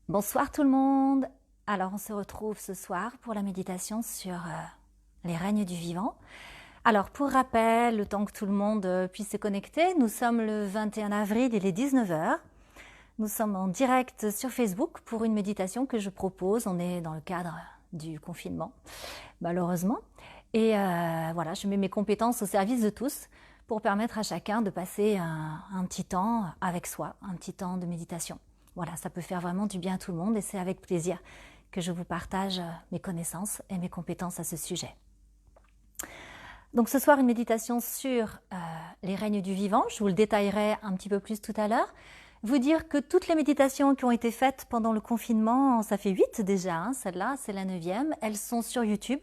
Bonsoir tout le monde. Alors on se retrouve ce soir pour la méditation sur les règnes du vivant. Alors pour rappel, le temps que tout le monde puisse se connecter, nous sommes le 21 avril, il est 19 heures. Nous sommes en direct sur Facebook pour une méditation que je propose. On est dans le cadre du confinement, malheureusement. Et voilà, je mets mes compétences au service de tous pour permettre à chacun de passer un petit temps avec soi, un petit temps de méditation. Voilà, ça peut faire vraiment du bien à tout le monde et c'est avec plaisir que je vous partage mes connaissances et mes compétences à ce sujet. Donc ce soir, une méditation sur les règnes du vivant. Je vous le détaillerai un petit peu plus tout à l'heure. Vous dire que toutes les méditations qui ont été faites pendant le confinement, ça fait 8 déjà, hein, celle-là, c'est la 9e. Elles sont sur YouTube.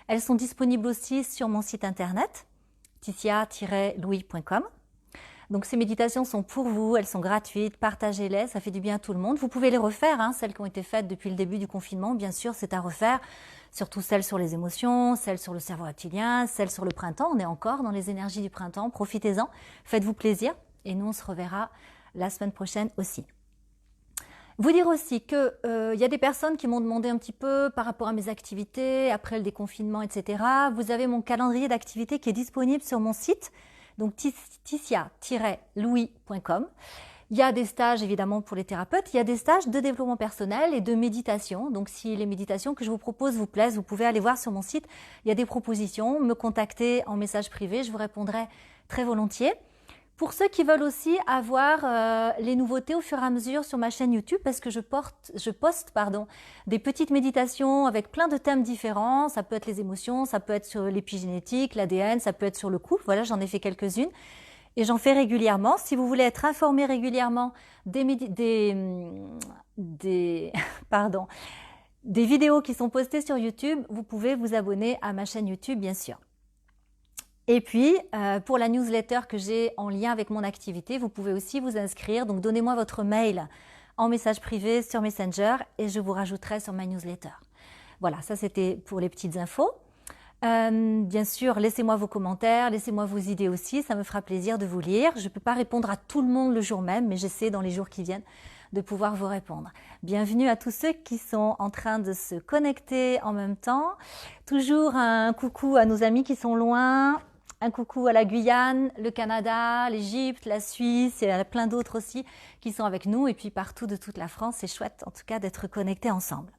Elles sont disponibles aussi sur mon site internet, ticia-louis.com. Donc ces méditations sont pour vous, elles sont gratuites, partagez-les, ça fait du bien à tout le monde. Vous pouvez les refaire, hein, celles qui ont été faites depuis le début du confinement, bien sûr, c'est à refaire. Surtout celles sur les émotions, celles sur le cerveau reptilien, celles sur le printemps. On est encore dans les énergies du printemps, profitez-en, faites-vous plaisir. Et nous, on se reverra la semaine prochaine aussi. Vous dire aussi qu'il y a des personnes qui m'ont demandé un petit peu par rapport à mes activités, après le déconfinement, etc. Vous avez mon calendrier d'activités qui est disponible sur mon site, donc ticia-louis.com. Il y a des stages évidemment pour les thérapeutes, il y a des stages de développement personnel et de méditation. Donc si les méditations que je vous propose vous plaisent, vous pouvez aller voir sur mon site. Il y a des propositions, me contacter en message privé, je vous répondrai très volontiers. Pour ceux qui veulent aussi avoir les nouveautés au fur et à mesure sur ma chaîne YouTube, parce que je poste des petites méditations avec plein de thèmes différents. Ça peut être les émotions, ça peut être sur l'épigénétique, l'ADN, ça peut être sur le couple. Voilà, j'en ai fait quelques-unes. Et j'en fais régulièrement. Si vous voulez être informé régulièrement des vidéos qui sont postées sur YouTube, vous pouvez vous abonner à ma chaîne YouTube, bien sûr. Et puis, pour la newsletter que j'ai en lien avec mon activité, vous pouvez aussi vous inscrire. Donc, donnez-moi votre mail en message privé sur Messenger et je vous rajouterai sur ma newsletter. Voilà, ça c'était pour les petites infos. Bien sûr, laissez-moi vos commentaires, laissez-moi vos idées aussi, ça me fera plaisir de vous lire. Je ne peux pas répondre à tout le monde le jour même, mais j'essaie dans les jours qui viennent de pouvoir vous répondre. Bienvenue à tous ceux qui sont en train de se connecter en même temps. Toujours un coucou à nos amis qui sont loin. Un coucou à la Guyane, le Canada, l'Égypte, la Suisse et à plein d'autres aussi qui sont avec nous. Et puis partout de toute la France, c'est chouette en tout cas d'être connectés ensemble.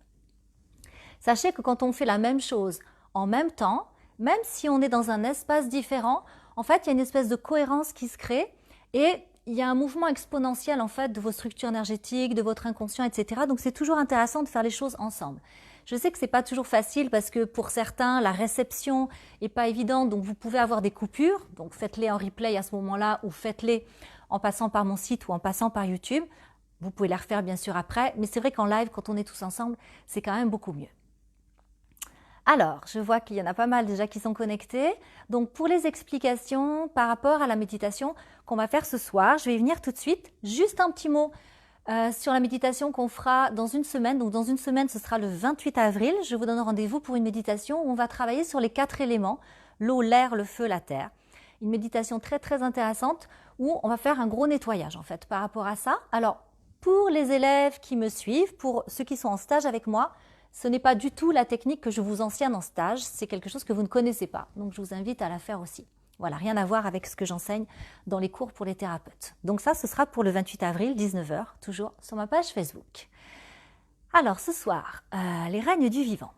Sachez que quand on fait la même chose en même temps, même si on est dans un espace différent, en fait, il y a une espèce de cohérence qui se crée et il y a un mouvement exponentiel en fait de vos structures énergétiques, de votre inconscient, etc. Donc c'est toujours intéressant de faire les choses ensemble. Je sais que c'est pas toujours facile parce que pour certains, la réception est pas évidente, donc vous pouvez avoir des coupures. Donc faites-les en replay à ce moment-là ou faites-les en passant par mon site ou en passant par YouTube. Vous pouvez les refaire bien sûr après, mais c'est vrai qu'en live, quand on est tous ensemble, c'est quand même beaucoup mieux. Alors, je vois qu'il y en a pas mal déjà qui sont connectés. Donc, pour les explications par rapport à la méditation qu'on va faire ce soir, je vais y venir tout de suite. Juste un petit mot sur la méditation qu'on fera dans une semaine. Donc, dans une semaine, ce sera le 28 avril. Je vous donne rendez-vous pour une méditation où on va travailler sur les 4 éléments, l'eau, l'air, le feu, la terre. Une méditation très, très intéressante où on va faire un gros nettoyage, en fait, par rapport à ça. Alors, pour les élèves qui me suivent, pour ceux qui sont en stage avec moi, ce n'est pas du tout la technique que je vous enseigne en stage, c'est quelque chose que vous ne connaissez pas. Donc je vous invite à la faire aussi. Voilà, rien à voir avec ce que j'enseigne dans les cours pour les thérapeutes. Donc ça, ce sera pour le 28 avril, 19 h, toujours sur ma page Facebook. Alors ce soir, les règnes du vivant.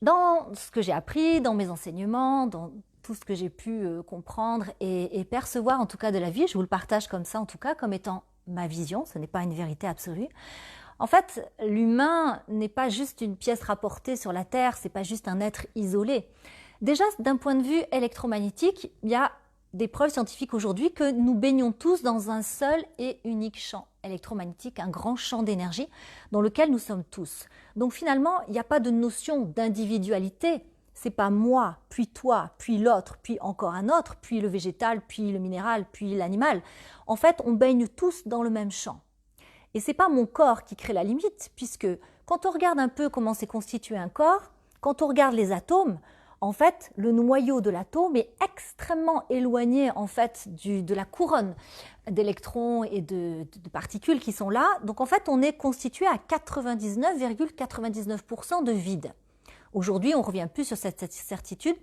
Dans ce que j'ai appris, dans mes enseignements, dans tout ce que j'ai pu comprendre et percevoir en tout cas de la vie, je vous le partage comme ça en tout cas, comme étant ma vision, ce n'est pas une vérité absolue. En fait, l'humain n'est pas juste une pièce rapportée sur la Terre, c'est pas juste un être isolé. Déjà, d'un point de vue électromagnétique, il y a des preuves scientifiques aujourd'hui que nous baignons tous dans un seul et unique champ électromagnétique, un grand champ d'énergie dans lequel nous sommes tous. Donc finalement, il n'y a pas de notion d'individualité. C'est pas moi, puis toi, puis l'autre, puis encore un autre, puis le végétal, puis le minéral, puis l'animal. En fait, on baigne tous dans le même champ. Et ce n'est pas mon corps qui crée la limite, puisque quand on regarde un peu comment s'est constitué un corps, quand on regarde les atomes, en fait, le noyau de l'atome est extrêmement éloigné en fait de la couronne d'électrons et de particules qui sont là. Donc en fait, on est constitué à 99,99% de vide. Aujourd'hui, on ne revient plus sur cette certitude.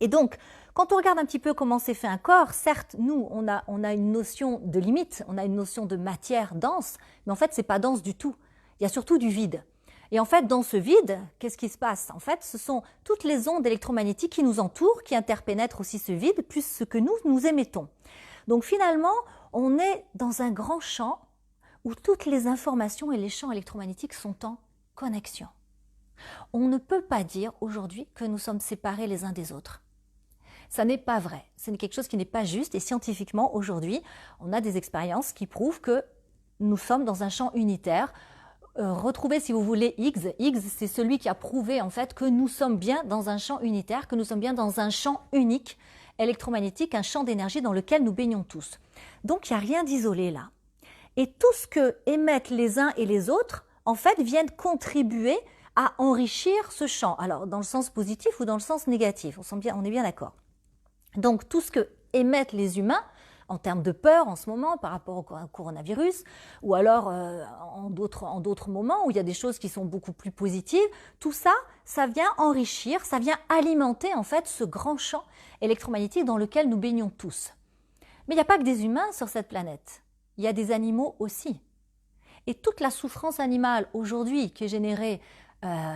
Et donc, quand on regarde un petit peu comment c'est fait un corps, certes, nous, on a une notion de limite, on a une notion de matière dense, mais en fait, ce n'est pas dense du tout. Il y a surtout du vide. Et en fait, dans ce vide, qu'est-ce qui se passe? En fait, ce sont toutes les ondes électromagnétiques qui nous entourent, qui interpénètrent aussi ce vide, plus ce que nous émettons. Donc finalement, on est dans un grand champ où toutes les informations et les champs électromagnétiques sont en connexion. On ne peut pas dire aujourd'hui que nous sommes séparés les uns des autres. Ça n'est pas vrai, c'est quelque chose qui n'est pas juste et scientifiquement aujourd'hui, on a des expériences qui prouvent que nous sommes dans un champ unitaire. Retrouvez si vous voulez Higgs. Higgs, c'est celui qui a prouvé en fait que nous sommes bien dans un champ unitaire, que nous sommes bien dans un champ unique électromagnétique, un champ d'énergie dans lequel nous baignons tous. Donc il n'y a rien d'isolé là. Et tout ce que émettent les uns et les autres, en fait, viennent contribuer à enrichir ce champ. Alors dans le sens positif ou dans le sens négatif, on est bien d'accord. Donc tout ce que émettent les humains, en termes de peur en ce moment par rapport au coronavirus, ou alors en d'autres moments où il y a des choses qui sont beaucoup plus positives, tout ça, ça vient enrichir, ça vient alimenter en fait ce grand champ électromagnétique dans lequel nous baignons tous. Mais il n'y a pas que des humains sur cette planète, il y a des animaux aussi. Et toute la souffrance animale aujourd'hui qui est générée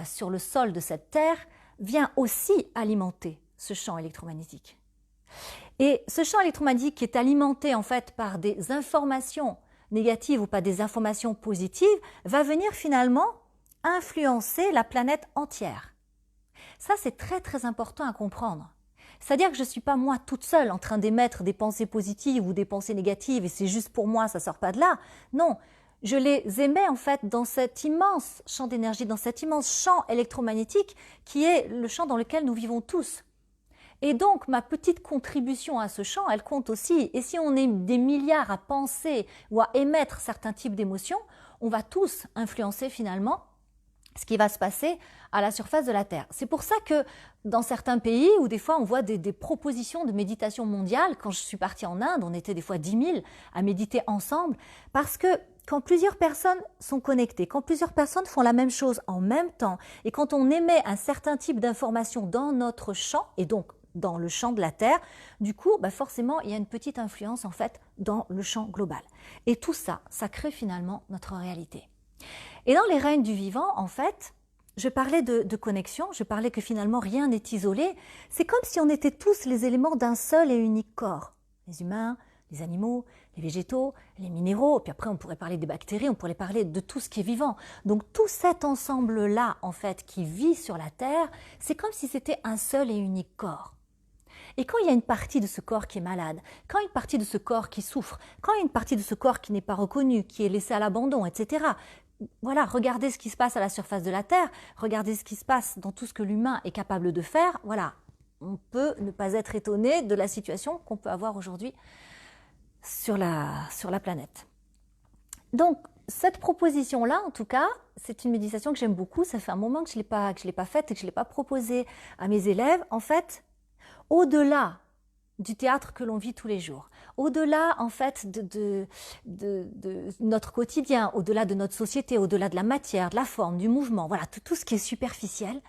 sur le sol de cette terre vient aussi alimenter ce champ électromagnétique. Et ce champ électromagnétique qui est alimenté en fait par des informations négatives ou pas des informations positives va venir finalement influencer la planète entière. Ça, c'est très très important à comprendre. C'est-à-dire que je ne suis pas moi toute seule en train d'émettre des pensées positives ou des pensées négatives et c'est juste pour moi, ça ne sort pas de là. Non, je les émets en fait dans cet immense champ d'énergie, dans cet immense champ électromagnétique qui est le champ dans lequel nous vivons tous. Et donc, ma petite contribution à ce champ, elle compte aussi. Et si on est des milliards à penser ou à émettre certains types d'émotions, on va tous influencer finalement ce qui va se passer à la surface de la Terre. C'est pour ça que dans certains pays où des fois on voit des propositions de méditation mondiale, quand je suis partie en Inde, on était des fois 10 000 à méditer ensemble, parce que quand plusieurs personnes sont connectées, quand plusieurs personnes font la même chose en même temps, et quand on émet un certain type d'information dans notre champ, et donc dans le champ de la Terre, du coup, forcément, il y a une petite influence en fait dans le champ global. Et tout ça, ça crée finalement notre réalité. Et dans les règnes du vivant, en fait, je parlais de connexion, je parlais que finalement rien n'est isolé. C'est comme si on était tous les éléments d'un seul et unique corps. Les humains, les animaux, les végétaux, les minéraux, puis après on pourrait parler des bactéries, on pourrait parler de tout ce qui est vivant. Donc tout cet ensemble-là, en fait, qui vit sur la Terre, c'est comme si c'était un seul et unique corps. Et quand il y a une partie de ce corps qui est malade, quand une partie de ce corps qui souffre, quand il y a une partie de ce corps qui n'est pas reconnue, qui est laissée à l'abandon, etc., voilà, regardez ce qui se passe à la surface de la Terre, regardez ce qui se passe dans tout ce que l'humain est capable de faire, voilà, on peut ne pas être étonné de la situation qu'on peut avoir aujourd'hui sur la planète. Donc, cette proposition-là, en tout cas, c'est une méditation que j'aime beaucoup, ça fait un moment que je ne l'ai pas faite et que je ne l'ai pas proposée à mes élèves. En fait, au-delà du théâtre que l'on vit tous les jours, au-delà en fait de notre quotidien, au-delà de notre société, au-delà de la matière, de la forme, du mouvement, voilà, tout ce qui est superficiel,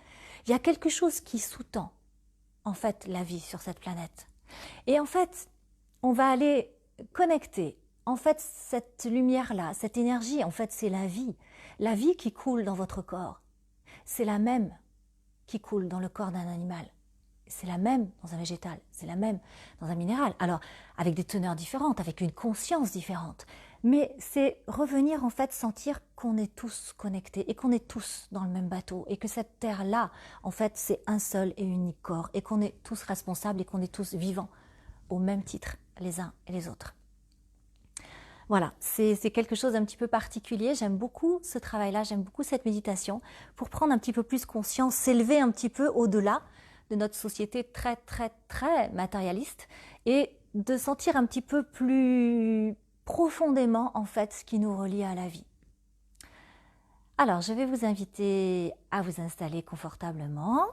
il y a quelque chose qui sous-tend en fait la vie sur cette planète. Et en fait, on va aller connecter en fait cette lumière-là, cette énergie, en fait c'est la vie qui coule dans votre corps, c'est la même qui coule dans le corps d'un animal. C'est la même dans un végétal, c'est la même dans un minéral. Alors, avec des teneurs différentes, avec une conscience différente. Mais c'est revenir en fait sentir qu'on est tous connectés et qu'on est tous dans le même bateau et que cette terre-là, en fait, c'est un seul et unique corps et qu'on est tous responsables et qu'on est tous vivants au même titre, les uns et les autres. Voilà, c'est quelque chose d'un petit peu particulier. J'aime beaucoup ce travail-là, j'aime beaucoup cette méditation pour prendre un petit peu plus conscience, s'élever un petit peu au-delà de notre société très, très, très matérialiste et de sentir un petit peu plus profondément, en fait, ce qui nous relie à la vie. Alors, je vais vous inviter à vous installer confortablement.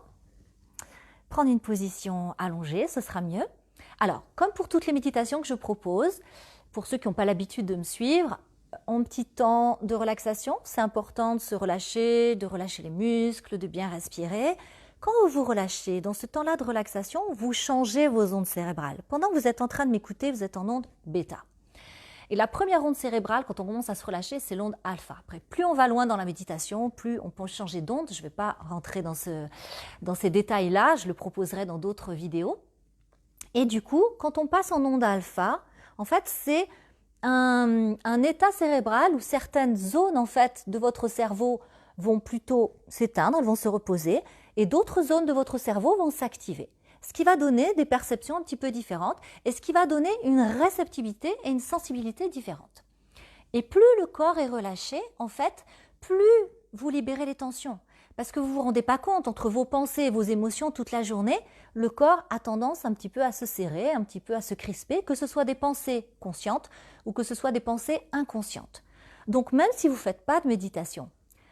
prendre une position allongée, ce sera mieux. Alors, comme pour toutes les méditations que je propose, pour ceux qui n'ont pas l'habitude de me suivre, en petit temps de relaxation, c'est important de se relâcher, de relâcher les muscles, de bien respirer. Quand vous vous relâchez, dans ce temps-là de relaxation, vous changez vos ondes cérébrales. Pendant que vous êtes en train de m'écouter, vous êtes en onde bêta. Et la première onde cérébrale, quand on commence à se relâcher, c'est l'onde alpha. Après, plus on va loin dans la méditation, plus on peut changer d'onde. Je ne vais pas rentrer dans ces détails-là, je le proposerai dans d'autres vidéos. Et du coup, quand on passe en onde alpha, en fait, c'est un état cérébral où certaines zones en fait, de votre cerveau vont plutôt s'éteindre, elles vont se reposer, et d'autres zones de votre cerveau vont s'activer. Ce qui va donner des perceptions un petit peu différentes et ce qui va donner une réceptivité et une sensibilité différentes. Et plus le corps est relâché, en fait, plus vous libérez les tensions. Parce que vous ne vous rendez pas compte, entre vos pensées et vos émotions toute la journée, le corps a tendance un petit peu à se serrer, un petit peu à se crisper, que ce soit des pensées conscientes ou que ce soit des pensées inconscientes. Donc même si vous ne faites pas de méditation,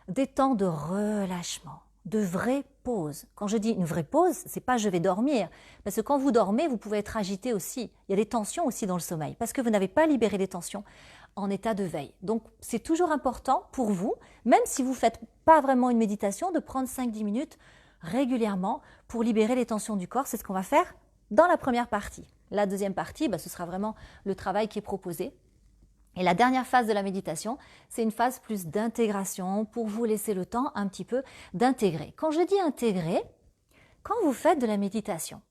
des temps de relâchement, de vraies pauses. Quand je dis une vraie pause, c'est pas je vais dormir, parce que quand vous dormez, vous pouvez être agité aussi. Il y a des tensions aussi dans le sommeil, parce que vous n'avez pas libéré les tensions en état de veille. Donc c'est toujours important pour vous, même si vous ne faites pas vraiment une méditation, de prendre 5-10 minutes régulièrement pour libérer les tensions du corps. C'est ce qu'on va faire dans la première partie. La deuxième partie, ce sera vraiment le travail qui est proposé. Et la dernière phase de la méditation, c'est une phase plus d'intégration pour vous laisser le temps un petit peu d'intégrer. Quand je dis intégrer, quand vous faites de la méditation,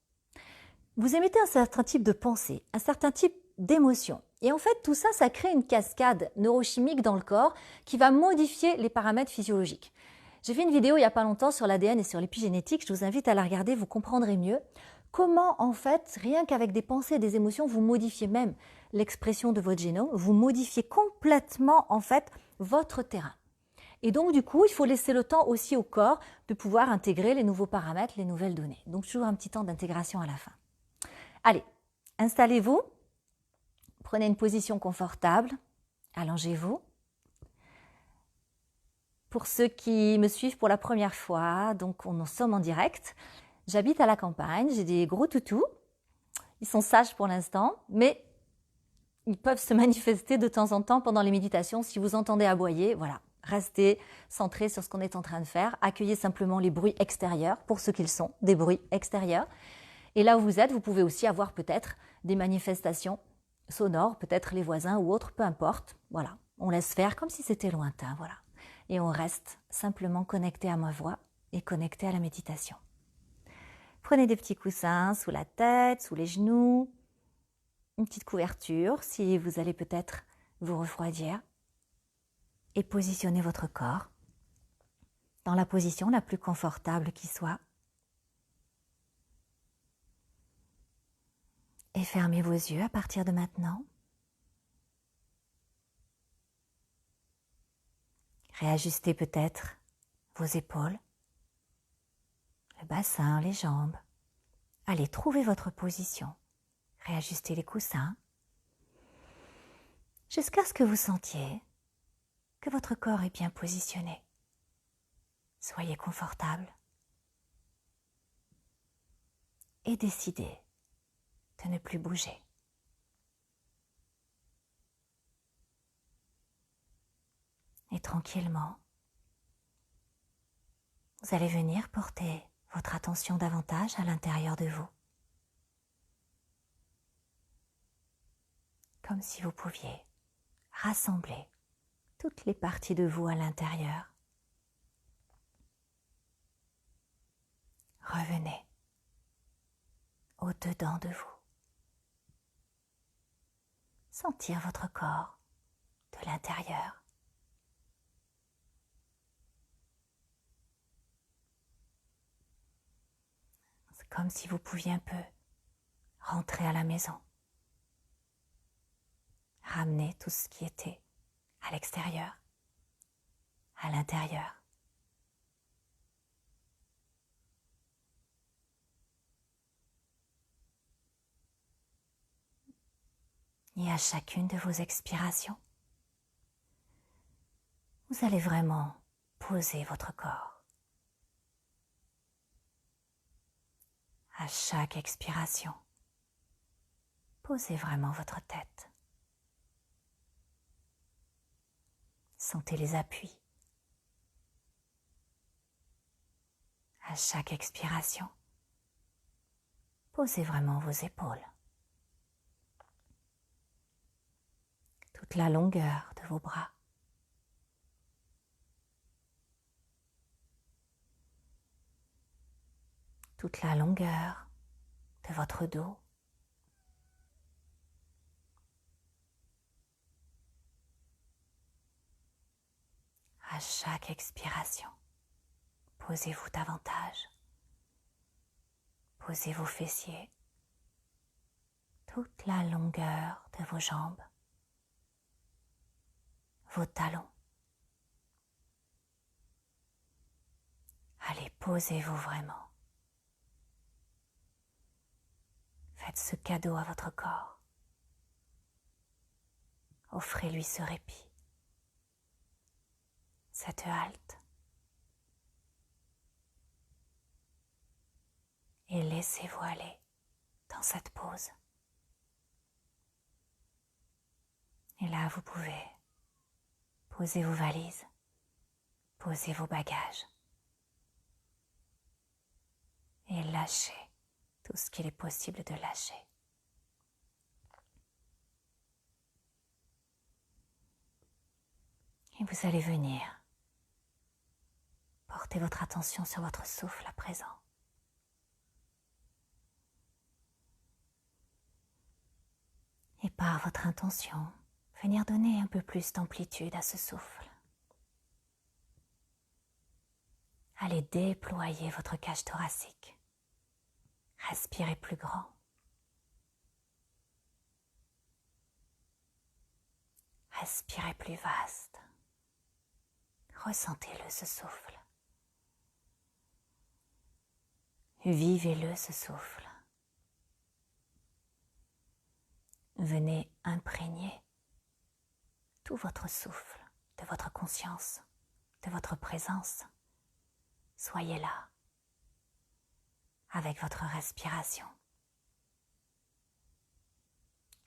vous émettez un certain type de pensée, un certain type d'émotion. Et en fait, tout ça, ça crée une cascade neurochimique dans le corps qui va modifier les paramètres physiologiques. J'ai fait une vidéo il n'y a pas longtemps sur l'ADN et sur l'épigénétique, je vous invite à la regarder, vous comprendrez mieux comment en fait, rien qu'avec des pensées et des émotions, vous modifiez même l'expression de votre génome, vous modifiez complètement en fait votre terrain. Et donc du coup, il faut laisser le temps aussi au corps de pouvoir intégrer les nouveaux paramètres, les nouvelles données. Donc toujours un petit temps d'intégration à la fin. Allez, installez-vous, prenez une position confortable, allongez-vous. Pour ceux qui me suivent pour la première fois, donc nous sommes en direct. J'habite à la campagne, j'ai des gros toutous. Ils sont sages pour l'instant, mais ils peuvent se manifester de temps en temps pendant les méditations. Si vous entendez aboyer, voilà, restez centrés sur ce qu'on est en train de faire. Accueillez simplement les bruits extérieurs, pour ce qu'ils sont, des bruits extérieurs. Et là où vous êtes, vous pouvez aussi avoir peut-être des manifestations sonores, peut-être les voisins ou autres, peu importe. Voilà, on laisse faire comme si c'était lointain, voilà. Et on reste simplement connecté à ma voix et connecté à la méditation. Prenez des petits coussins sous la tête, sous les genoux, une petite couverture si vous allez peut-être vous refroidir et positionnez votre corps dans la position la plus confortable qui soit. Et fermez vos yeux à partir de maintenant. Réajustez peut-être vos épaules, le bassin, les jambes. Allez, trouvez votre position. Réajustez les coussins jusqu'à ce que vous sentiez que votre corps est bien positionné. Soyez confortable et décidez de ne plus bouger. Et tranquillement, vous allez venir porter votre attention davantage à l'intérieur de vous. Comme si vous pouviez rassembler toutes les parties de vous à l'intérieur. Revenez au-dedans de vous. Sentir votre corps de l'intérieur. C'est comme si vous pouviez un peu rentrer à la maison. Ramener tout ce qui était à l'extérieur, à l'intérieur. Et à chacune de vos expirations, vous allez vraiment poser votre corps. À chaque expiration, posez vraiment votre tête. Sentez les appuis. À chaque expiration, posez vraiment vos épaules. Toute la longueur de vos bras. Toute la longueur de votre dos. À chaque expiration, posez-vous davantage. Posez vos fessiers, toute la longueur de vos jambes, vos talons. Allez, posez-vous vraiment. Faites ce cadeau à votre corps. Offrez-lui ce répit, cette halte. Et laissez-vous aller dans cette pause. Et là, vous pouvez poser vos valises, poser vos bagages et lâcher tout ce qu'il est possible de lâcher. Et vous allez venir porter votre attention sur votre souffle à présent. Et par votre intention, venir donner un peu plus d'amplitude à ce souffle. Allez déployer votre cage thoracique. Respirez plus grand. Respirez plus vaste. Ressentez-le, ce souffle. Vivez-le, ce souffle. Venez imprégner tout votre souffle de votre conscience, de votre présence. Soyez là, avec votre respiration.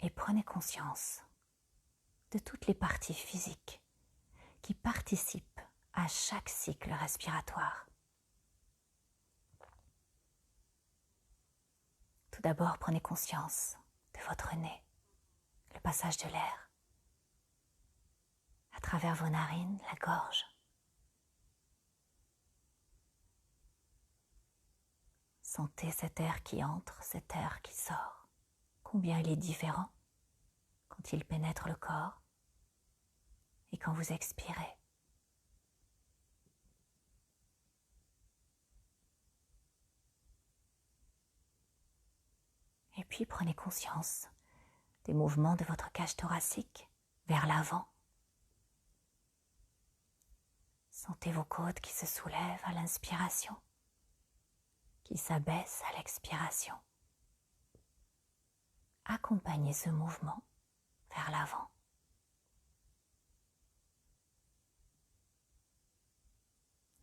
Et prenez conscience de toutes les parties physiques qui participent à chaque cycle respiratoire. Tout d'abord, prenez conscience de votre nez, le passage de l'air à travers vos narines, la gorge. Sentez cet air qui entre, cet air qui sort. Combien il est différent quand il pénètre le corps et quand vous expirez. Et puis prenez conscience des mouvements de votre cage thoracique vers l'avant. Sentez vos côtes qui se soulèvent à l'inspiration, qui s'abaissent à l'expiration. Accompagnez ce mouvement vers l'avant.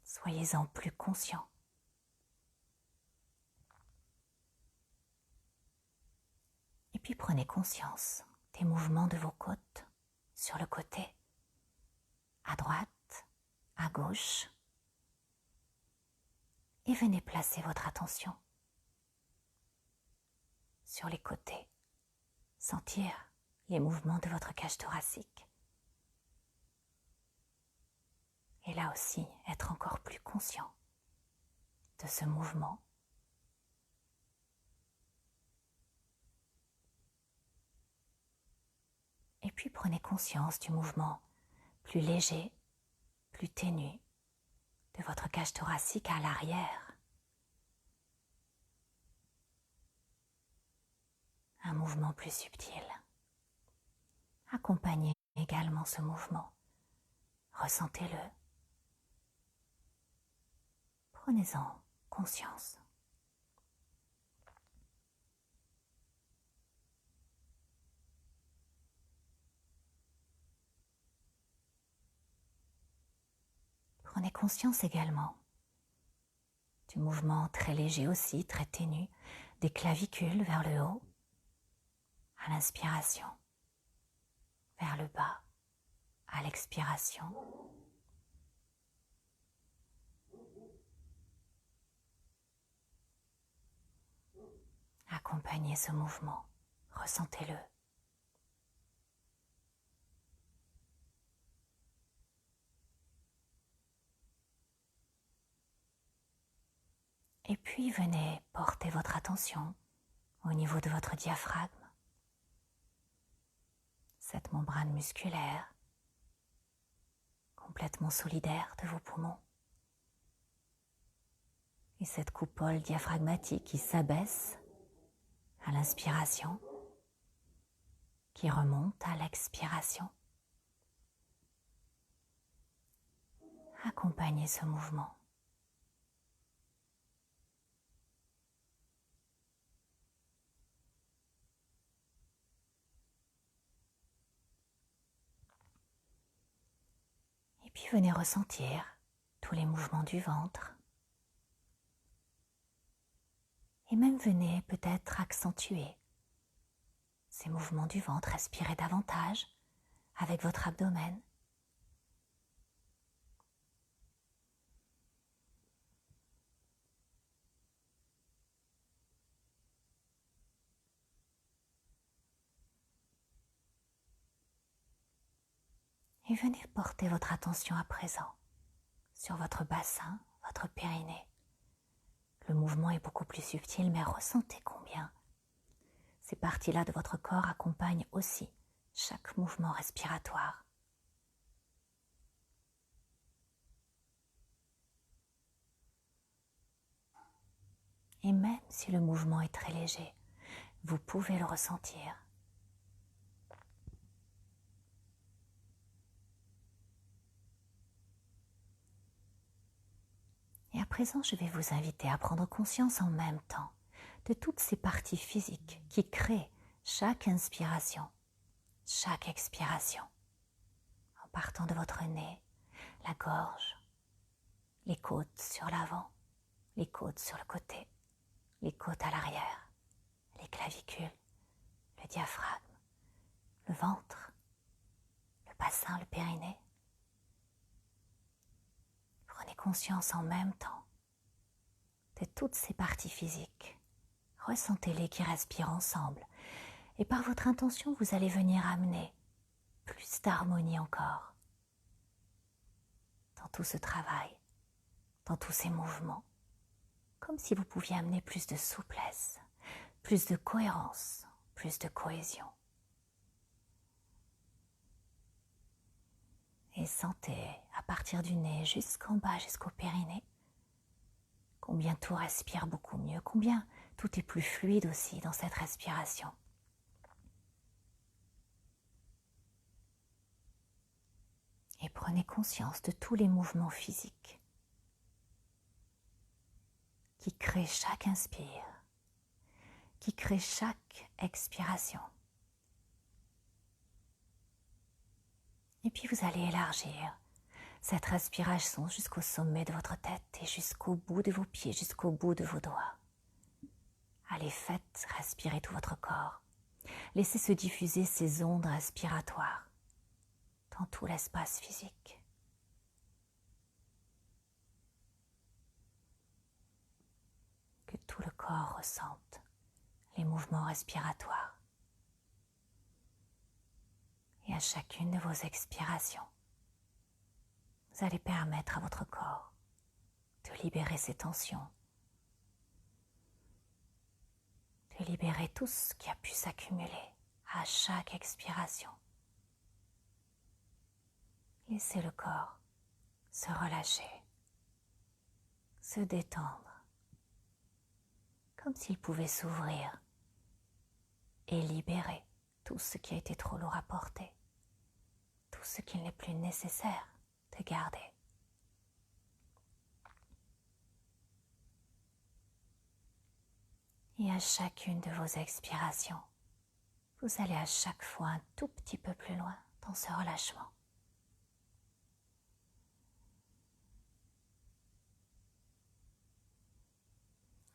Soyez-en plus conscient. Et puis prenez conscience des mouvements de vos côtes sur le côté, à droite, à gauche. Et venez placer votre attention sur les côtés, sentir les mouvements de votre cage thoracique. Et là aussi, être encore plus conscient de ce mouvement. Et puis prenez conscience du mouvement plus léger, plus ténu de votre cage thoracique à l'arrière. Un mouvement plus subtil. Accompagnez également ce mouvement. Ressentez-le. Prenez-en conscience. Prenez conscience également du mouvement très léger aussi, très ténu, des clavicules vers le haut, à l'inspiration, vers le bas, à l'expiration. Accompagnez ce mouvement, ressentez-le. Et puis venez porter votre attention au niveau de votre diaphragme, cette membrane musculaire complètement solidaire de vos poumons, et cette coupole diaphragmatique qui s'abaisse à l'inspiration, qui remonte à l'expiration. Accompagnez ce mouvement. Et puis venez ressentir tous les mouvements du ventre. Et même venez peut-être accentuer ces mouvements du ventre, respirez davantage avec votre abdomen. Et venez porter votre attention à présent sur votre bassin, votre périnée. Le mouvement est beaucoup plus subtil, mais ressentez combien ces parties-là de votre corps accompagnent aussi chaque mouvement respiratoire. Et même si le mouvement est très léger, vous pouvez le ressentir. Et à présent, je vais vous inviter à prendre conscience en même temps de toutes ces parties physiques qui créent chaque inspiration, chaque expiration, en partant de votre nez, la gorge, les côtes sur l'avant, les côtes sur le côté, les côtes à l'arrière, les clavicules, le diaphragme, le ventre, le bassin, le périnée. Prenez conscience en même temps de toutes ces parties physiques. Ressentez-les qui respirent ensemble. Et par votre intention, vous allez venir amener plus d'harmonie encore dans tout ce travail, dans tous ces mouvements. Comme si vous pouviez amener plus de souplesse, plus de cohérence, plus de cohésion. Et sentez à partir du nez jusqu'en bas, jusqu'au périnée, combien tout respire beaucoup mieux, combien tout est plus fluide aussi dans cette respiration. Et prenez conscience de tous les mouvements physiques qui créent chaque inspire, qui créent chaque expiration. Et puis vous allez élargir cette respiration jusqu'au sommet de votre tête et jusqu'au bout de vos pieds, jusqu'au bout de vos doigts. Allez, faites respirer tout votre corps. Laissez se diffuser ces ondes respiratoires dans tout l'espace physique. Que tout le corps ressente les mouvements respiratoires. Et à chacune de vos expirations, vous allez permettre à votre corps de libérer ses tensions, de libérer tout ce qui a pu s'accumuler à chaque expiration. Laissez le corps se relâcher, se détendre, comme s'il pouvait s'ouvrir et libérer tout ce qui a été trop lourd à porter, tout ce qu'il n'est plus nécessaire de garder. Et à chacune de vos expirations, vous allez à chaque fois un tout petit peu plus loin dans ce relâchement.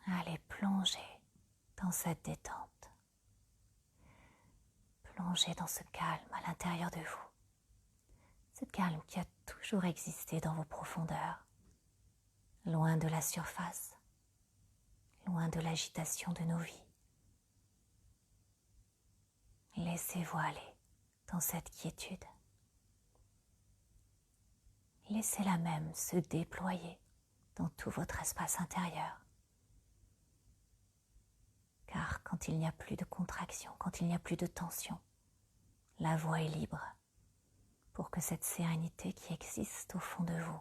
Allez plonger dans cette détente. Plongez dans ce calme à l'intérieur de vous. Ce calme qui a toujours existé dans vos profondeurs, loin de la surface, loin de l'agitation de nos vies. Laissez-vous aller dans cette quiétude. Laissez-la même se déployer dans tout votre espace intérieur. Car quand il n'y a plus de contraction, quand il n'y a plus de tension, la voie est libre pour que cette sérénité qui existe au fond de vous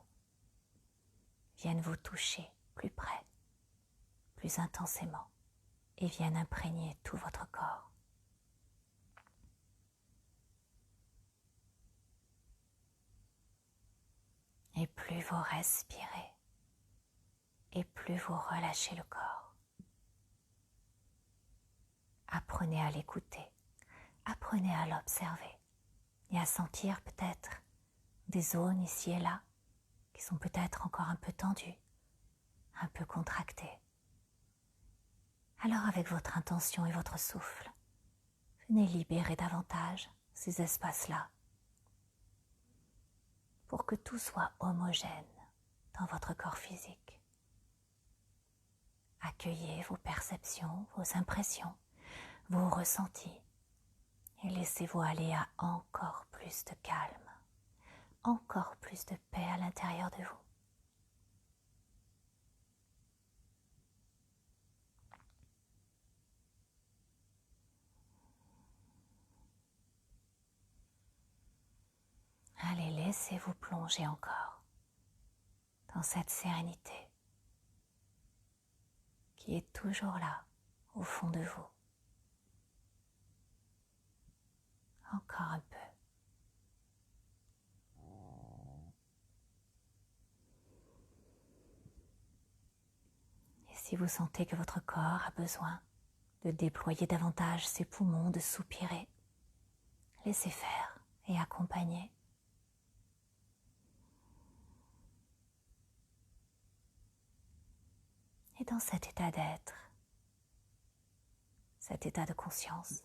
vienne vous toucher plus près, plus intensément et vienne imprégner tout votre corps. Et plus vous respirez, et plus vous relâchez le corps. Apprenez à l'écouter, apprenez à l'observer et à sentir peut-être des zones ici et là qui sont peut-être encore un peu tendues, un peu contractées. Alors avec votre intention et votre souffle, venez libérer davantage ces espaces-là pour que tout soit homogène dans votre corps physique. Accueillez vos perceptions, vos impressions, vos ressentis et laissez-vous aller à encore plus de calme, encore plus de paix à l'intérieur de vous. Allez, laissez-vous plonger encore dans cette sérénité qui est toujours là, au fond de vous. Encore un peu. Et si vous sentez que votre corps a besoin de déployer davantage ses poumons, de soupirer, laissez faire et accompagnez. Et dans cet état d'être, cet état de conscience,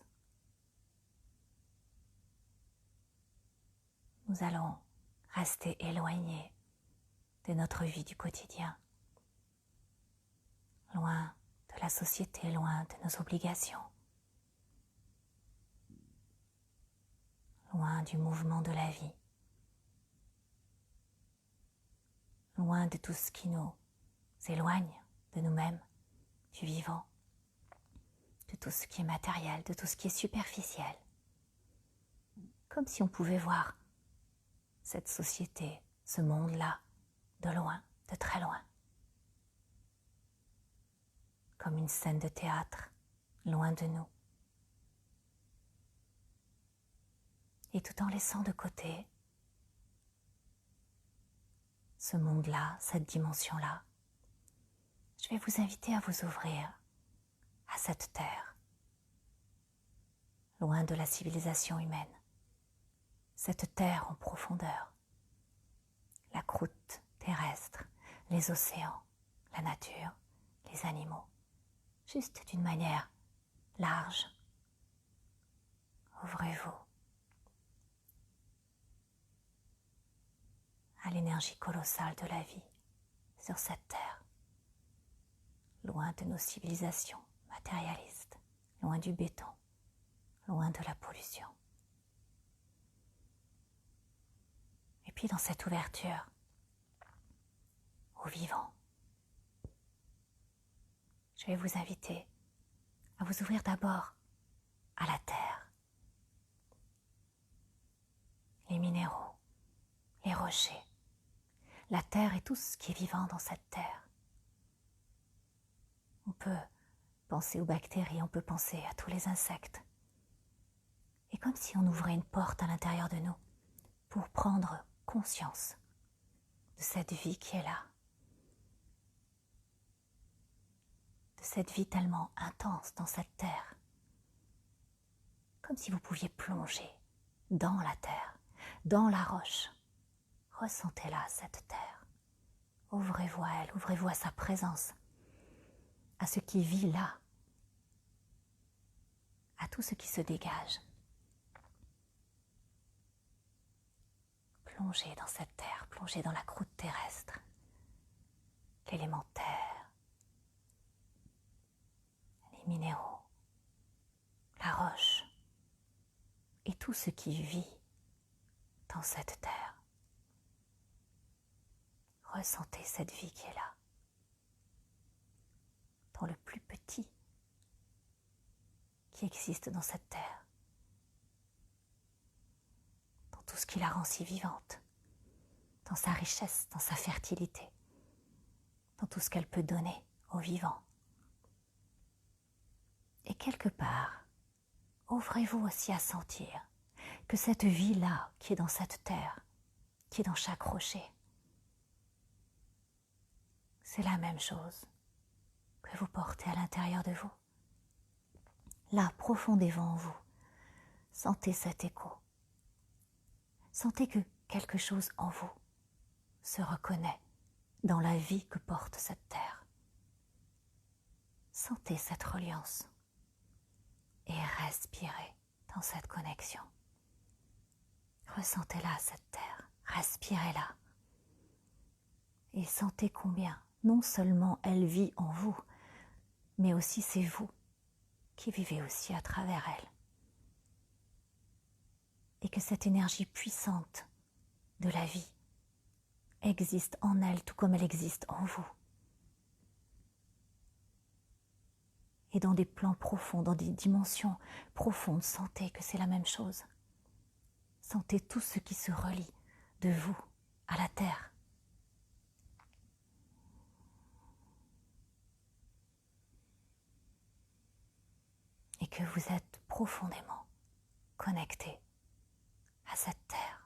nous allons rester éloignés de notre vie du quotidien, loin de la société, loin de nos obligations, loin du mouvement de la vie, loin de tout ce qui nous éloigne de nous-mêmes, du vivant, de tout ce qui est matériel, de tout ce qui est superficiel. Comme si on pouvait voir cette société, ce monde-là, de loin, de très loin. Comme une scène de théâtre, loin de nous. Et tout en laissant de côté ce monde-là, cette dimension-là, je vais vous inviter à vous ouvrir à cette terre, loin de la civilisation humaine, cette terre en profondeur, la croûte terrestre, les océans, la nature, les animaux, juste d'une manière large. Ouvrez-vous à l'énergie colossale de la vie sur cette terre, loin de nos civilisations matérialistes, loin du béton, loin de la pollution. Et puis dans cette ouverture au vivant, je vais vous inviter à vous ouvrir d'abord à la terre, les minéraux, les rochers, la terre et tout ce qui est vivant dans cette terre. On peut penser aux bactéries, on peut penser à tous les insectes. Et comme si on ouvrait une porte à l'intérieur de nous pour prendre conscience de cette vie qui est là, de cette vie tellement intense dans cette terre. Comme si vous pouviez plonger dans la terre, dans la roche. Ressentez-la, cette terre. Ouvrez-vous à elle, ouvrez-vous à sa présence, à ce qui vit là, à tout ce qui se dégage. Plongez dans cette terre, plongez dans la croûte terrestre, l'élémentaire, les minéraux, la roche et tout ce qui vit dans cette terre. Ressentez cette vie qui est là, dans le plus petit qui existe dans cette terre, dans tout ce qui la rend si vivante, dans sa richesse, dans sa fertilité, dans tout ce qu'elle peut donner aux vivants. Et quelque part, ouvrez-vous aussi à sentir que cette vie-là qui est dans cette terre, qui est dans chaque rocher, c'est la même chose que vous portez à l'intérieur de vous. Là, profondément en vous, sentez cet écho. Sentez que quelque chose en vous se reconnaît dans la vie que porte cette terre. Sentez cette reliance et respirez dans cette connexion. Ressentez-la, cette terre, respirez-la et sentez combien non seulement elle vit en vous, mais aussi c'est vous qui vivez aussi à travers elle. Et que cette énergie puissante de la vie existe en elle tout comme elle existe en vous. Et dans des plans profonds, dans des dimensions profondes, sentez que c'est la même chose. Sentez tout ce qui se relie de vous à la terre. Et que vous êtes profondément connecté à cette terre.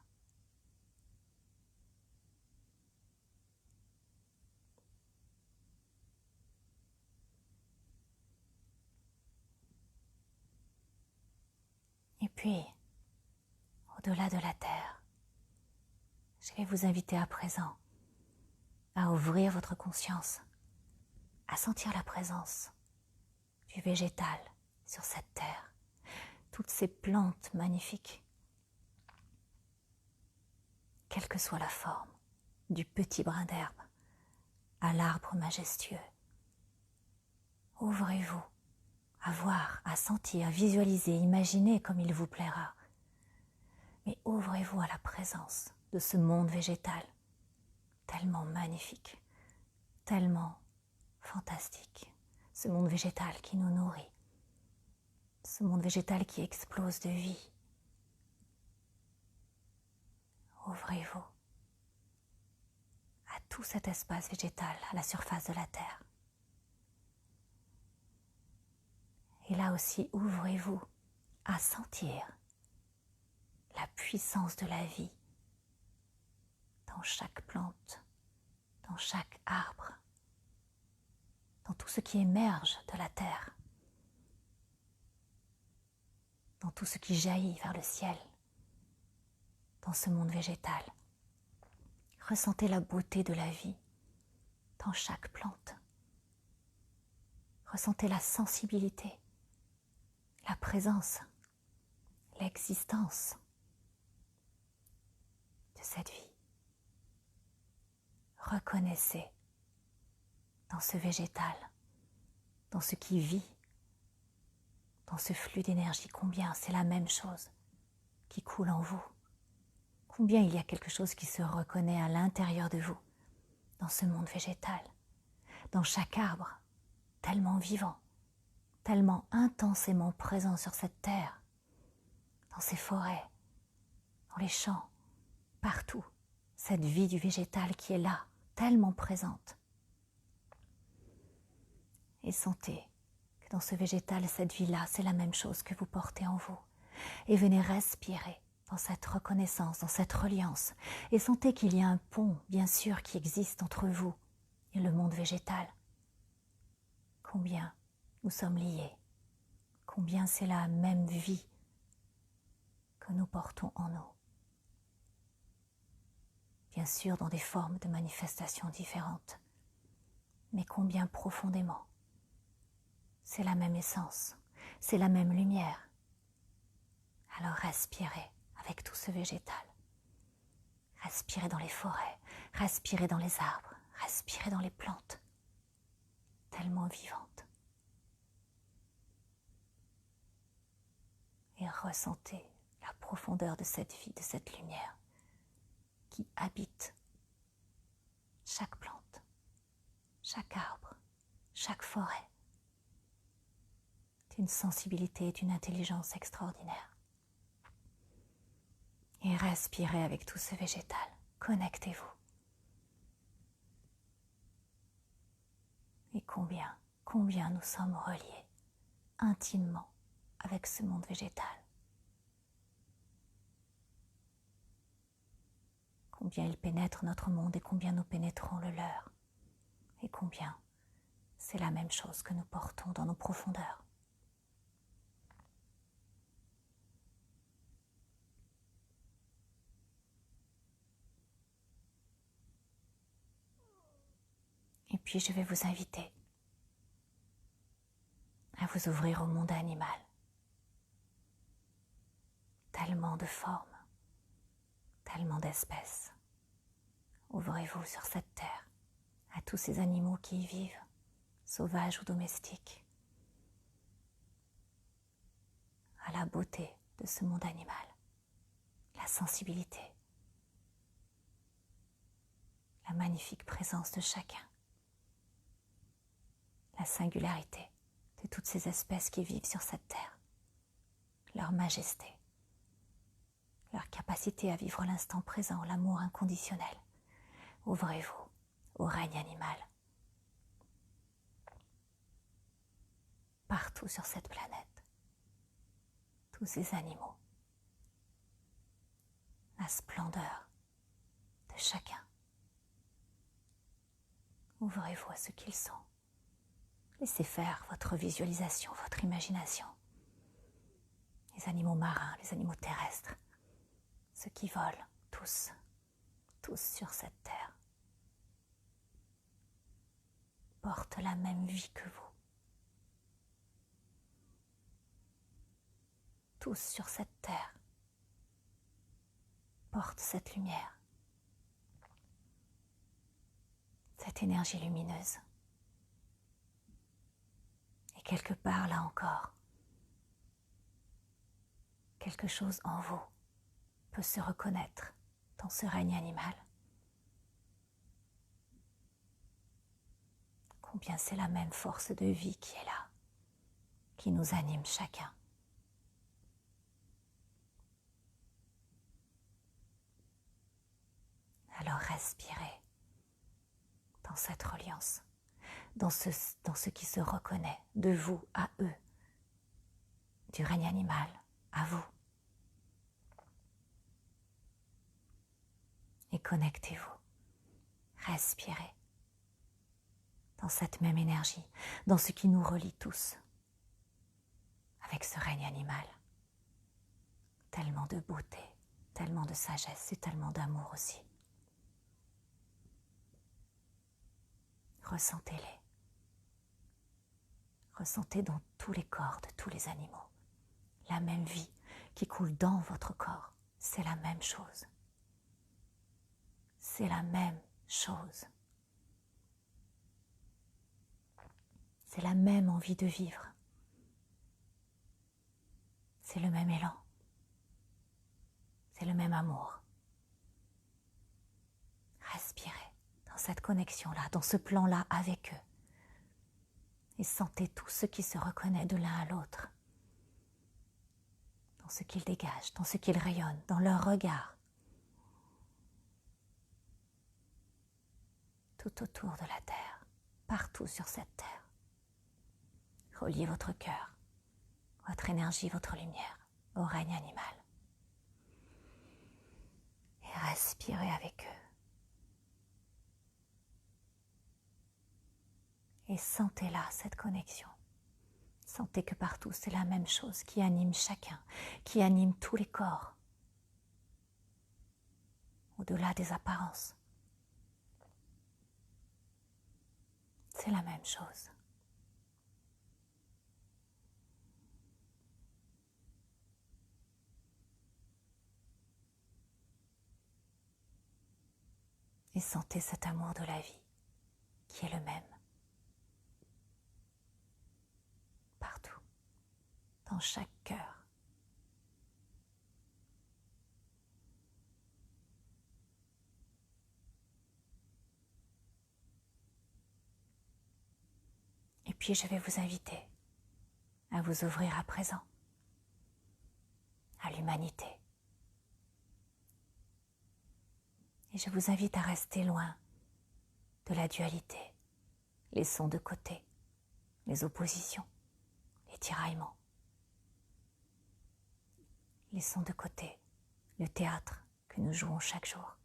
Et puis, au-delà de la terre, je vais vous inviter à présent à ouvrir votre conscience, à sentir la présence du végétal sur cette terre, toutes ces plantes magnifiques, quelle que soit la forme, du petit brin d'herbe à l'arbre majestueux. Ouvrez-vous à voir, à sentir, à visualiser, imaginer comme il vous plaira. Mais ouvrez-vous à la présence de ce monde végétal, tellement magnifique, tellement fantastique. Ce monde végétal qui nous nourrit, ce monde végétal qui explose de vie. Ouvrez-vous à tout cet espace végétal à la surface de la terre. Et là aussi, ouvrez-vous à sentir la puissance de la vie dans chaque plante, dans chaque arbre, dans tout ce qui émerge de la terre, dans tout ce qui jaillit vers le ciel, dans ce monde végétal. Ressentez la beauté de la vie dans chaque plante. Ressentez la sensibilité, la présence, l'existence de cette vie. Reconnaissez dans ce végétal, dans ce qui vit, dans ce flux d'énergie, combien c'est la même chose qui coule en vous. Combien il y a quelque chose qui se reconnaît à l'intérieur de vous, dans ce monde végétal, dans chaque arbre, tellement vivant, tellement intensément présent sur cette terre, dans ces forêts, dans les champs, partout, cette vie du végétal qui est là, tellement présente. Et sentez que dans ce végétal, cette vie-là, c'est la même chose que vous portez en vous. Et venez respirer dans cette reconnaissance, dans cette reliance. Et sentez qu'il y a un pont, bien sûr, qui existe entre vous et le monde végétal. Combien nous sommes liés, combien c'est la même vie que nous portons en nous. Bien sûr, dans des formes de manifestations différentes, mais combien profondément c'est la même essence, c'est la même lumière. Alors respirez avec tout ce végétal. Respirez dans les forêts, respirez dans les arbres, respirez dans les plantes, tellement vivantes. Et ressentez la profondeur de cette vie, de cette lumière qui habite chaque plante, chaque arbre, chaque forêt. D'une sensibilité et d'une intelligence extraordinaire. Et respirez avec tout ce végétal. Connectez-vous. Et combien nous sommes reliés intimement avec ce monde végétal. Combien il pénètre notre monde et combien nous pénétrons le leur. Et combien c'est la même chose que nous portons dans nos profondeurs. Et puis je vais vous inviter à vous ouvrir au monde animal. Tellement de formes, tellement d'espèces. Ouvrez-vous sur cette terre à tous ces animaux qui y vivent, sauvages ou domestiques, à la beauté de ce monde animal, la sensibilité, la magnifique présence de chacun, la singularité de toutes ces espèces qui vivent sur cette terre, leur majesté, leur capacité à vivre l'instant présent, l'amour inconditionnel. Ouvrez-vous au règne animal. Partout sur cette planète, tous ces animaux, la splendeur de chacun. Ouvrez-vous à ce qu'ils sont. Laissez faire votre visualisation, votre imagination. Les animaux marins, les animaux terrestres, ceux qui volent, tous sur cette terre, portent la même vie que vous. Tous sur cette terre portent cette lumière, cette énergie lumineuse. Et quelque part, là encore, quelque chose en vous peut se reconnaître dans ce règne animal. Combien c'est la même force de vie qui est là, qui nous anime chacun. Alors respirez dans cette reliance, dans ce qui se reconnaît de vous à eux, du règne animal à vous. Et connectez-vous, respirez dans cette même énergie, dans ce qui nous relie tous, avec ce règne animal. Tellement de beauté, tellement de sagesse et tellement d'amour aussi. Ressentez-les. Ressentez dans tous les corps de tous les animaux la même vie qui coule dans votre corps. C'est la même chose. C'est la même chose. C'est la même envie de vivre. C'est le même élan. C'est le même amour. Respirez dans cette connexion-là, dans ce plan-là avec eux. Et sentez tout ce qui se reconnaît de l'un à l'autre. Dans ce qu'ils dégagent, dans ce qu'ils rayonnent, dans leur regard. Tout autour de la terre, partout sur cette terre. Reliez votre cœur, votre énergie, votre lumière au règne animal. Et respirez avec eux. Et sentez là cette connexion. Sentez que partout c'est la même chose qui anime chacun, qui anime tous les corps, au-delà des apparences. C'est la même chose. Et sentez cet amour de la vie qui est le même partout, dans chaque cœur. Et puis je vais vous inviter à vous ouvrir à présent à l'humanité. Et je vous invite à rester loin de la dualité, laissons de côté les oppositions, les tiraillements. Laissons de côté le théâtre que nous jouons chaque jour.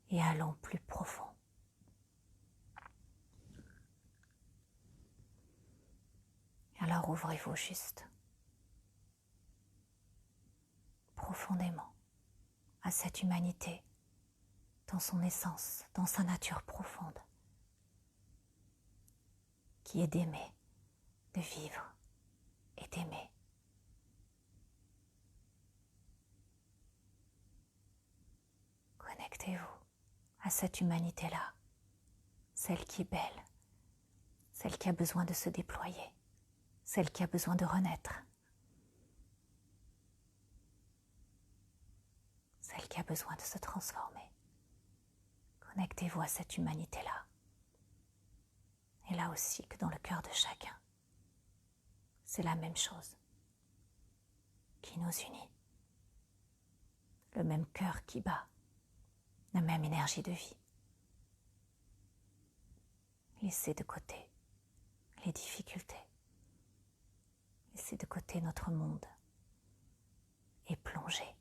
Et allons plus profond. Alors ouvrez-vous juste, profondément, à cette humanité, dans son essence, dans sa nature profonde, qui est d'aimer, de vivre et d'aimer. Connectez-vous à cette humanité-là, celle qui est belle, celle qui a besoin de se déployer, celle qui a besoin de renaître, celle qui a besoin de se transformer. Connectez-vous à cette humanité-là. Et là aussi que dans le cœur de chacun, c'est la même chose qui nous unit. Le même cœur qui bat, la même énergie de vie. Laissez de côté les difficultés. Laissez de côté notre monde et plongez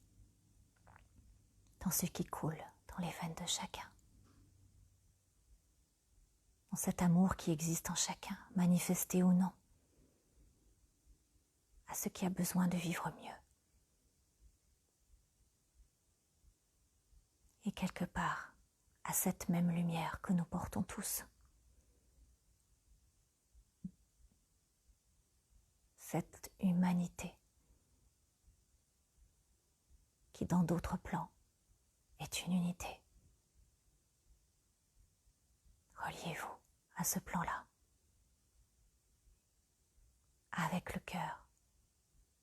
dans ce qui coule dans les veines de chacun. Dans cet amour qui existe en chacun, manifesté ou non, à ce qui a besoin de vivre mieux. Et quelque part, à cette même lumière que nous portons tous. Cette humanité qui, dans d'autres plans, est une unité. Reliez-vous à ce plan-là, avec le cœur,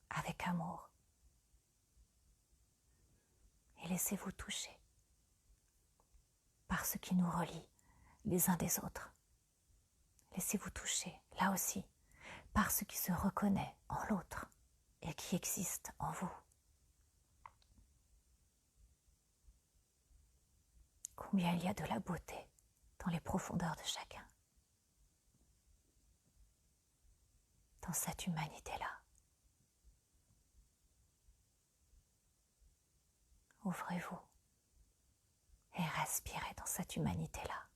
avec amour, et laissez-vous toucher par ce qui nous relie les uns des autres. Laissez-vous toucher, là aussi, par ce qui se reconnaît en l'autre et qui existe en vous. Combien il y a de la beauté dans les profondeurs de chacun, dans cette humanité-là. Ouvrez-vous et respirez dans cette humanité-là,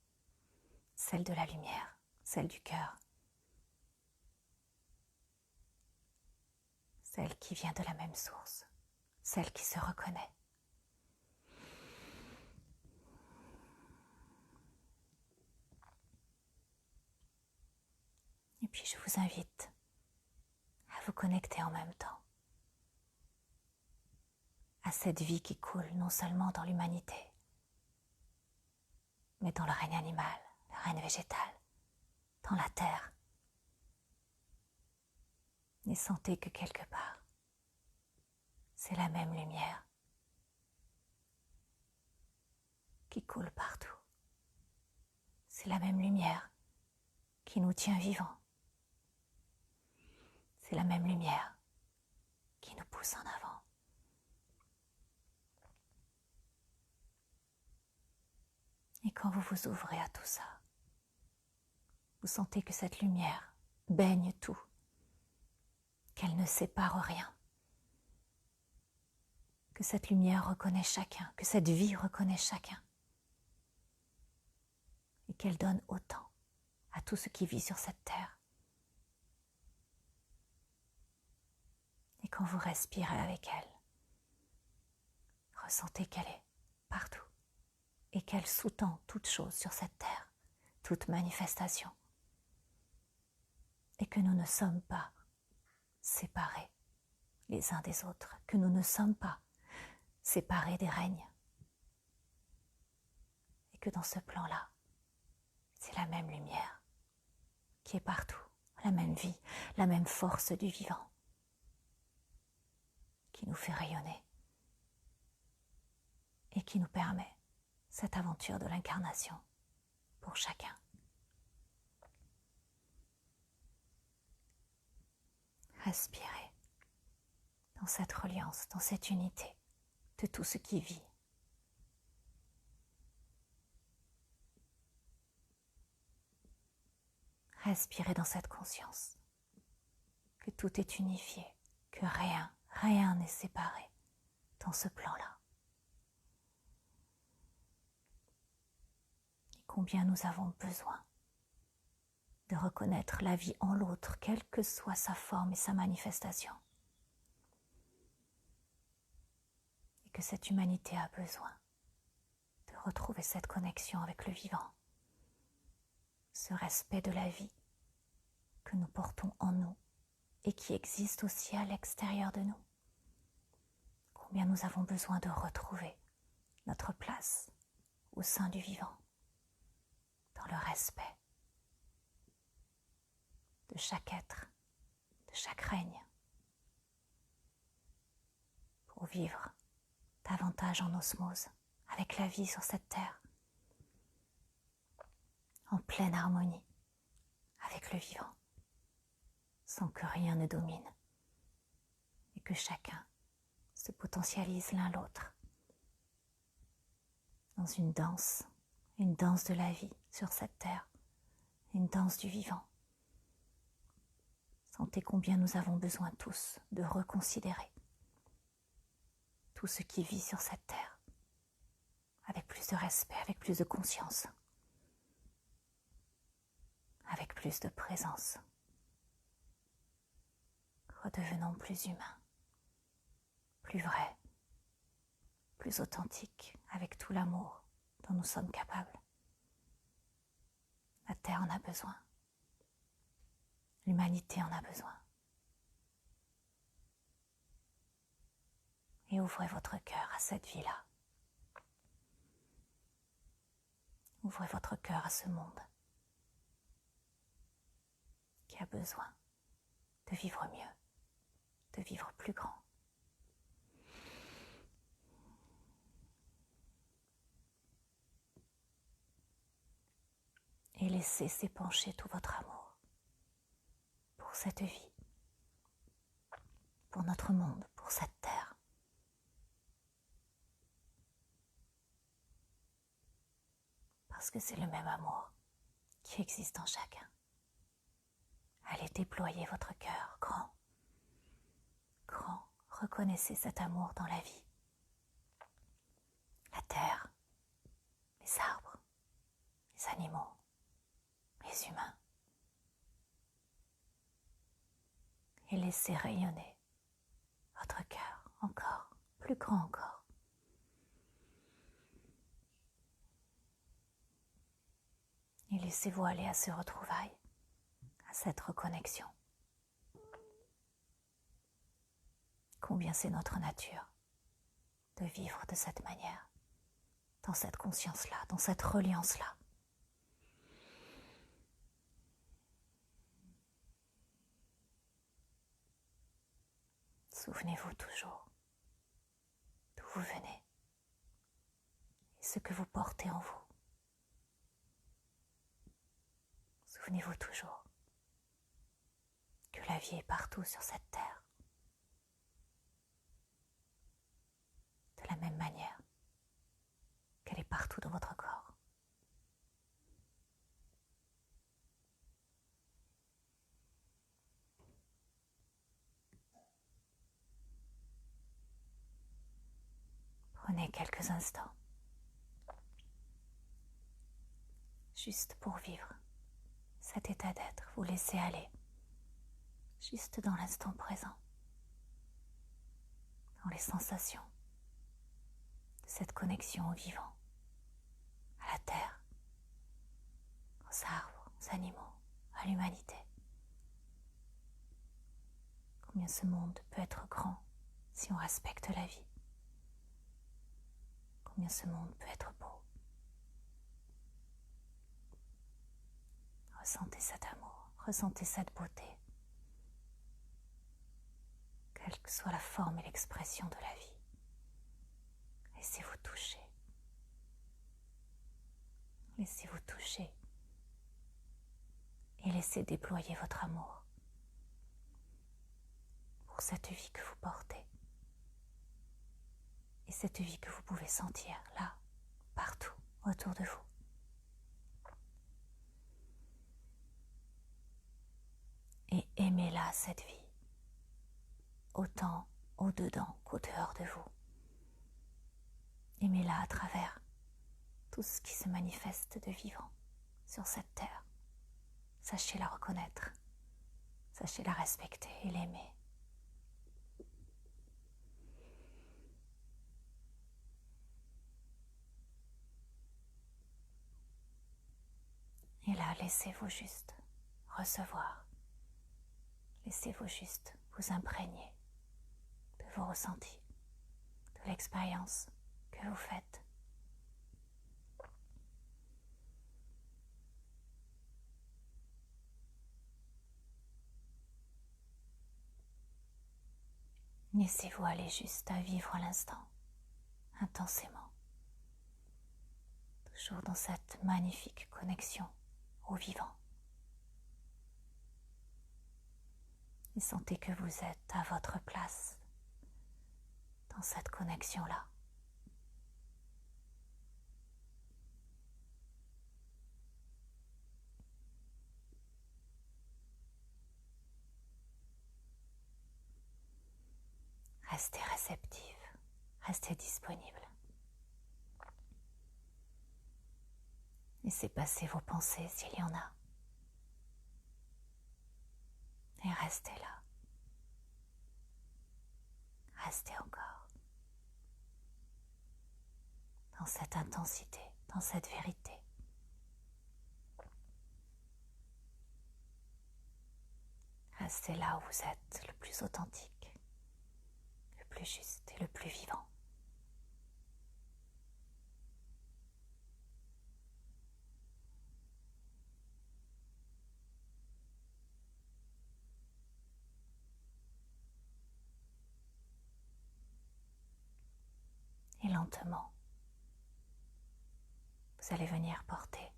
celle de la lumière, celle du cœur, celle qui vient de la même source, celle qui se reconnaît. Et puis je vous invite à vous connecter en même temps à cette vie qui coule non seulement dans l'humanité, mais dans le règne animal, le règne végétal, dans la terre. Et sentez que quelque part, c'est la même lumière qui coule partout. C'est la même lumière qui nous tient vivants. C'est la même lumière qui nous pousse en avant. Et quand vous vous ouvrez à tout ça, vous sentez que cette lumière baigne tout, qu'elle ne sépare rien, que cette lumière reconnaît chacun, que cette vie reconnaît chacun, et qu'elle donne autant à tout ce qui vit sur cette terre. Et quand vous respirez avec elle, ressentez qu'elle est partout et qu'elle sous-tend toute chose sur cette terre, toute manifestation. Et que nous ne sommes pas séparés les uns des autres, que nous ne sommes pas séparés des règnes. Et que dans ce plan-là, c'est la même lumière qui est partout, la même vie, la même force du vivant qui nous fait rayonner et qui nous permet cette aventure de l'incarnation pour chacun. Respirez dans cette reliance, dans cette unité de tout ce qui vit. Respirez dans cette conscience que tout est unifié, que rien n'est séparé dans ce plan-là. Et combien nous avons besoin de reconnaître la vie en l'autre, quelle que soit sa forme et sa manifestation. Et que cette humanité a besoin de retrouver cette connexion avec le vivant, ce respect de la vie que nous portons en nous et qui existe aussi à l'extérieur de nous. Combien nous avons besoin de retrouver notre place au sein du vivant, dans le respect de chaque être, de chaque règne, pour vivre davantage en osmose avec la vie sur cette terre, en pleine harmonie avec le vivant, sans que rien ne domine et que chacun se potentialise l'un l'autre dans une danse de la vie sur cette terre, une danse du vivant. Sentez combien nous avons besoin tous de reconsidérer tout ce qui vit sur cette terre, avec plus de respect, avec plus de conscience, avec plus de présence. Redevenons plus humains, plus vrais, plus authentiques, avec tout l'amour dont nous sommes capables. La terre en a besoin. L'humanité en a besoin. Et ouvrez votre cœur à cette vie-là. Ouvrez votre cœur à ce monde qui a besoin de vivre mieux, de vivre plus grand. Et laissez s'épancher tout votre amour pour cette vie, pour notre monde, pour cette terre. Parce que c'est le même amour qui existe en chacun. Allez déployer votre cœur grand, grand. Reconnaissez cet amour dans la vie. La terre, les arbres, les animaux, les humains. Et laissez rayonner votre cœur encore, plus grand encore. Et laissez-vous aller à ce retrouvailles, à cette reconnexion. Combien c'est notre nature de vivre de cette manière, dans cette conscience-là, dans cette reliance-là. Souvenez-vous toujours d'où vous venez et ce que vous portez en vous. Souvenez-vous toujours que la vie est partout sur cette terre, de la même manière qu'elle est partout dans votre corps. Prenez quelques instants, juste pour vivre cet état d'être, vous laissez aller, juste dans l'instant présent, dans les sensations de cette connexion au vivant, à la terre, aux arbres, aux animaux, à l'humanité. Combien ce monde peut être grand si on respecte la vie, combien ce monde peut être beau. Ressentez cet amour, ressentez cette beauté. Quelle que soit la forme et l'expression de la vie, laissez-vous toucher. Laissez-vous toucher et laissez déployer votre amour pour cette vie que vous portez et cette vie que vous pouvez sentir là, partout autour de vous. Et aimez-la, cette vie, autant au-dedans qu'au-dehors de vous. Aimez-la à travers tout ce qui se manifeste de vivant sur cette terre. Sachez la reconnaître, sachez la respecter et l'aimer. Et là, laissez-vous juste recevoir. Laissez-vous juste vous imprégner de vos ressentis, de l'expérience que vous faites. Laissez-vous aller juste à vivre l'instant, intensément, toujours dans cette magnifique connexion au vivant. Et sentez que vous êtes à votre place dans cette connexion-là. Restez réceptif, restez disponible. Laissez passer vos pensées s'il y en a. Et restez là. Restez encore. Dans cette intensité, dans cette vérité. Restez là où vous êtes le plus authentique, le plus juste et le plus vivant. Et lentement, vous allez venir porter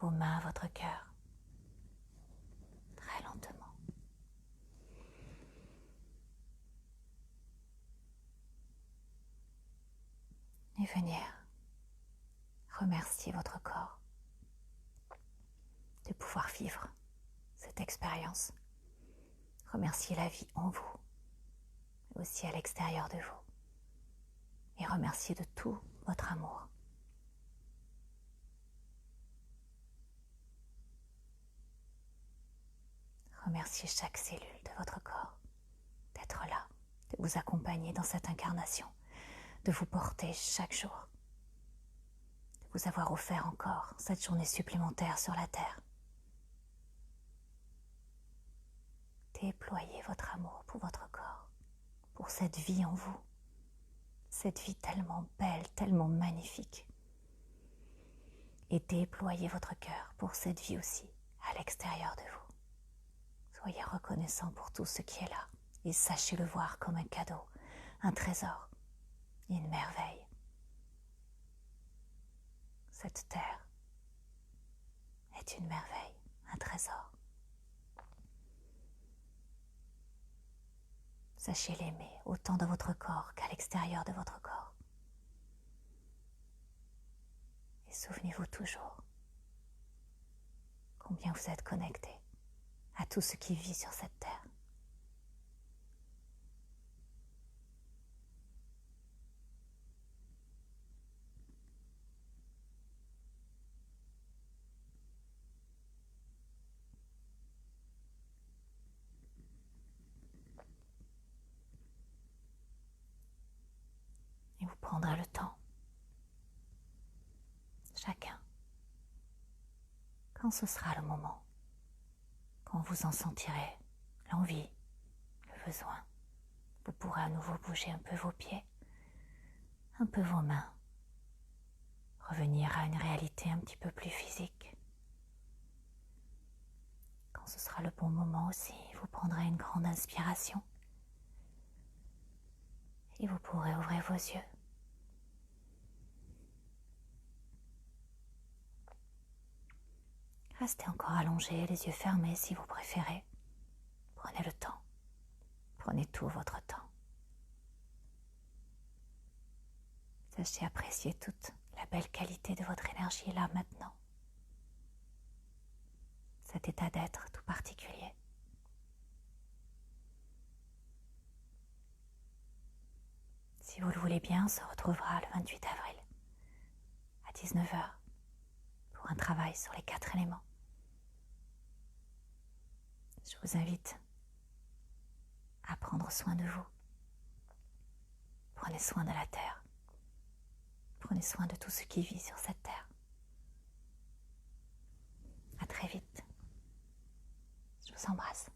vos mains à votre cœur, très lentement. Et venir remercier votre corps de pouvoir vivre cette expérience. Remercier la vie en vous, mais aussi à l'extérieur de vous. Et remercier de tout votre amour. Remerciez chaque cellule de votre corps d'être là, de vous accompagner dans cette incarnation, de vous porter chaque jour, de vous avoir offert encore cette journée supplémentaire sur la terre. Déployez votre amour pour votre corps, pour cette vie en vous, cette vie tellement belle, tellement magnifique. Et déployez votre cœur pour cette vie aussi, à l'extérieur de vous. Soyez reconnaissant pour tout ce qui est là et sachez le voir comme un cadeau, un trésor et une merveille. Cette terre est une merveille, un trésor. Sachez l'aimer autant dans votre corps qu'à l'extérieur de votre corps. Et souvenez-vous toujours combien vous êtes connecté à tout ce qui vit sur cette terre. Et vous prendrez le temps, chacun, quand ce sera le moment, quand vous en sentirez l'envie, le besoin, vous pourrez à nouveau bouger un peu vos pieds, un peu vos mains, revenir à une réalité un petit peu plus physique. Quand ce sera le bon moment aussi, vous prendrez une grande inspiration et vous pourrez ouvrir vos yeux. Restez encore allongé, les yeux fermés si vous préférez. Prenez le temps. Prenez tout votre temps. Sachez apprécier toute la belle qualité de votre énergie là maintenant. Cet état d'être tout particulier. Si vous le voulez bien, on se retrouvera le 28 avril à 19 h pour un travail sur les 4 éléments. Je vous invite à prendre soin de vous. Prenez soin de la terre. Prenez soin de tout ce qui vit sur cette terre. À très vite. Je vous embrasse.